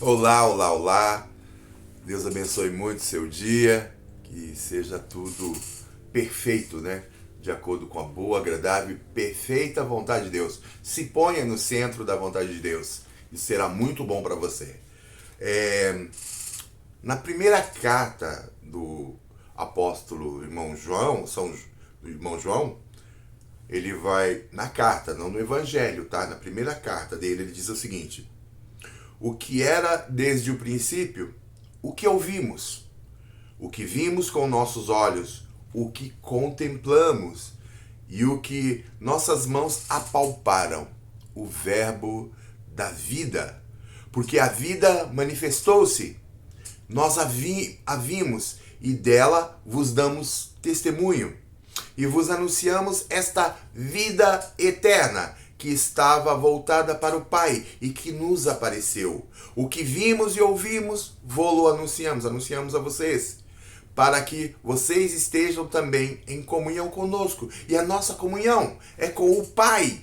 Olá, olá, olá. Deus abençoe muito o seu dia, que seja tudo perfeito, né? De acordo com a boa, agradável e perfeita vontade de Deus. Se ponha no centro da vontade de Deus. Isso será muito bom para você. É, Na primeira carta do apóstolo irmão João, do irmão João, ele vai na carta, não no evangelho, tá? Na primeira carta dele, ele diz o seguinte: o que era desde o princípio, o que ouvimos, o que vimos com nossos olhos, o que contemplamos e o que nossas mãos apalparam, o Verbo da vida. Porque a vida manifestou-se, nós a vimos e dela vos damos testemunho. E vos anunciamos esta vida eterna que estava voltada para o Pai e que nos apareceu. O que vimos e ouvimos, vô-lo anunciamos a vocês, para que vocês estejam também em comunhão conosco. E a nossa comunhão é com o Pai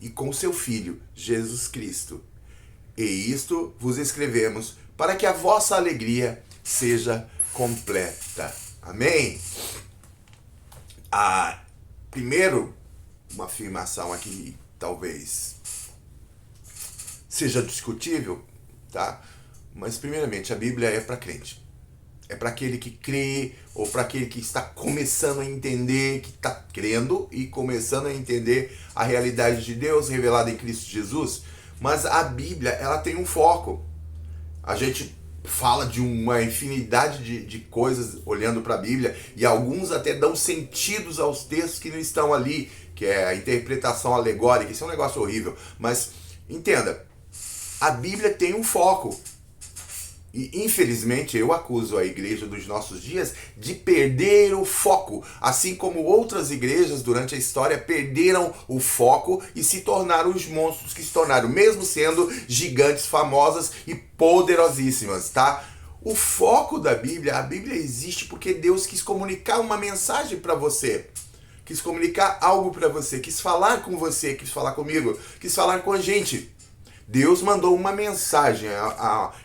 e com seu Filho, Jesus Cristo. E isto vos escrevemos para que a vossa alegria seja completa. Amém? Primeiro, uma afirmação aqui talvez seja discutível, tá? Mas primeiramente, a Bíblia é para crente. É para aquele que crê ou para aquele que está começando a entender, que está crendo e começando a entender a realidade de Deus revelada em Cristo Jesus. Mas a Bíblia, ela tem um foco. A gente fala de uma infinidade de coisas olhando para a Bíblia e alguns até dão sentidos aos textos que não estão ali, que é a interpretação alegórica. Isso é um negócio horrível. Mas entenda, a Bíblia tem um foco. E infelizmente eu acuso a igreja dos nossos dias de perder o foco, assim como outras igrejas durante a história perderam o foco e se tornaram os monstros que se tornaram, mesmo sendo gigantes famosas e poderosíssimas, tá? O foco da Bíblia, a Bíblia existe porque Deus quis comunicar uma mensagem para você. Quis comunicar algo para você, quis falar com você, quis falar comigo, quis falar com a gente. Deus mandou uma mensagem.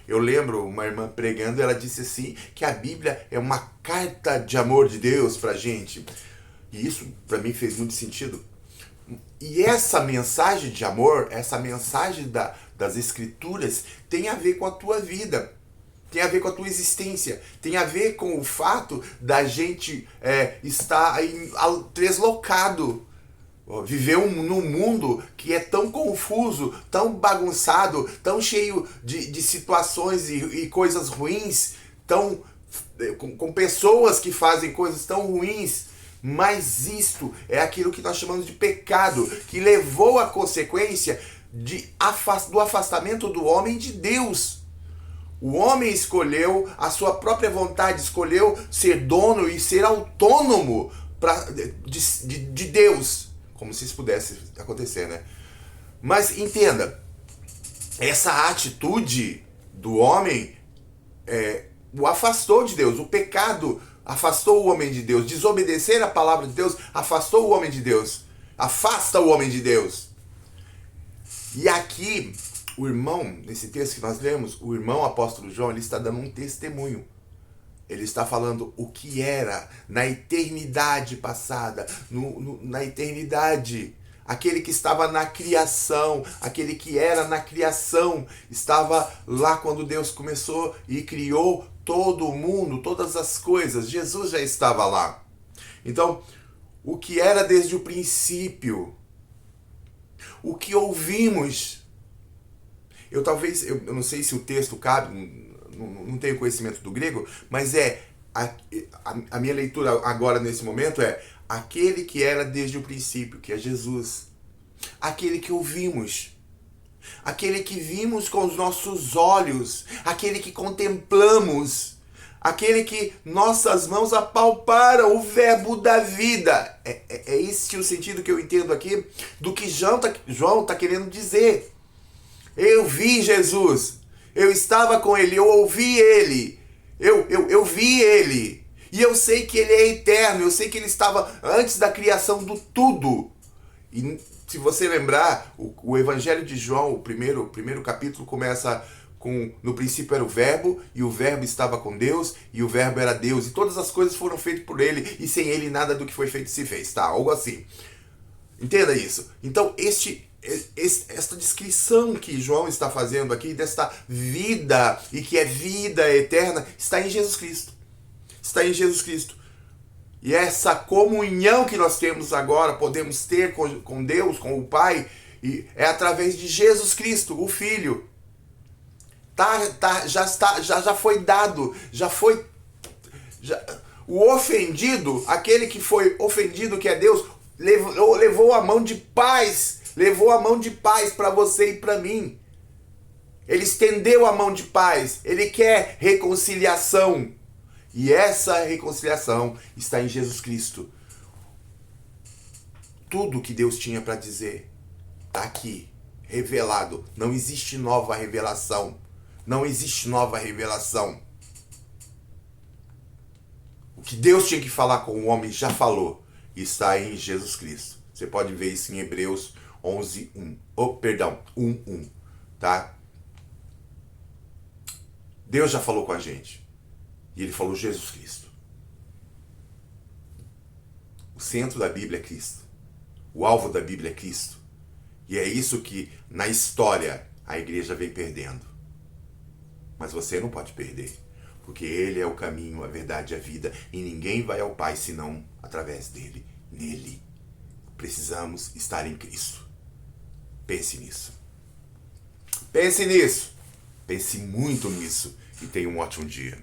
Eu lembro uma irmã pregando, ela disse assim, que a Bíblia é uma carta de amor de Deus pra gente. E isso pra mim fez muito sentido. E essa mensagem de amor, essa mensagem das Escrituras tem a ver com a tua vida. Tem a ver com a tua existência. Tem a ver com o fato da gente estar deslocado. Viver num mundo que é tão confuso, tão bagunçado, tão cheio de situações e coisas ruins, com pessoas que fazem coisas tão ruins. Mas isto é aquilo que nós chamamos de pecado, que levou à consequência do afastamento do homem de Deus. O homem escolheu a sua própria vontade, escolheu ser dono e ser autônomo de Deus. Como se isso pudesse acontecer, né? Mas entenda, essa atitude do homem o afastou de Deus. O pecado afastou o homem de Deus. Desobedecer a palavra de Deus afastou o homem de Deus. Afasta o homem de Deus. E aqui, o irmão, nesse texto que nós lemos, o irmão apóstolo João, ele está dando um testemunho. Ele está falando o que era na eternidade passada, na eternidade. Aquele que estava na criação, aquele que era na criação, estava lá quando Deus começou e criou todo o mundo, todas as coisas. Jesus já estava lá. Então, o que era desde o princípio, o que ouvimos. Eu não sei se o texto cabe, não tenho conhecimento do grego, mas a minha leitura agora nesse momento é aquele que era desde o princípio, que é Jesus. Aquele que ouvimos. Aquele que vimos com os nossos olhos. Aquele que contemplamos. Aquele que nossas mãos apalparam, o verbo da vida. É esse o sentido que eu entendo aqui do que João está querendo dizer. Eu vi Jesus. Eu estava com ele, eu ouvi ele, eu vi ele. E eu sei que ele é eterno, eu sei que ele estava antes da criação do tudo. E se você lembrar, o Evangelho de João, o primeiro capítulo começa no princípio era o verbo, e o verbo estava com Deus, e o verbo era Deus, e todas as coisas foram feitas por ele, e sem ele nada do que foi feito se fez, tá? Algo assim. Entenda isso. Então, esta descrição que João está fazendo aqui, desta vida, e que é vida eterna, está em Jesus Cristo. Está em Jesus Cristo. E essa comunhão que nós temos agora, podemos ter com Deus, com o Pai, é através de Jesus Cristo, o Filho. Já foi dado, o ofendido, aquele que foi ofendido, que é Deus, levou a mão de paz, para você e para mim. Ele estendeu a mão de paz, ele quer reconciliação. E essa reconciliação está em Jesus Cristo. Tudo que Deus tinha para dizer está aqui, revelado. Não existe nova revelação. Não existe nova revelação. O que Deus tinha que falar com o homem já falou. Está em Jesus Cristo. Você pode ver isso em Hebreus 11:1. 1:1. Tá? Deus já falou com a gente. E ele falou Jesus Cristo. O centro da Bíblia é Cristo. O alvo da Bíblia é Cristo. E é isso que, na história, a igreja vem perdendo. Mas você não pode perder. Porque ele é o caminho, a verdade e a vida. E ninguém vai ao Pai senão através dele. Nele. Precisamos estar em Cristo. Pense nisso. Pense nisso. Pense muito nisso. E tenha um ótimo dia.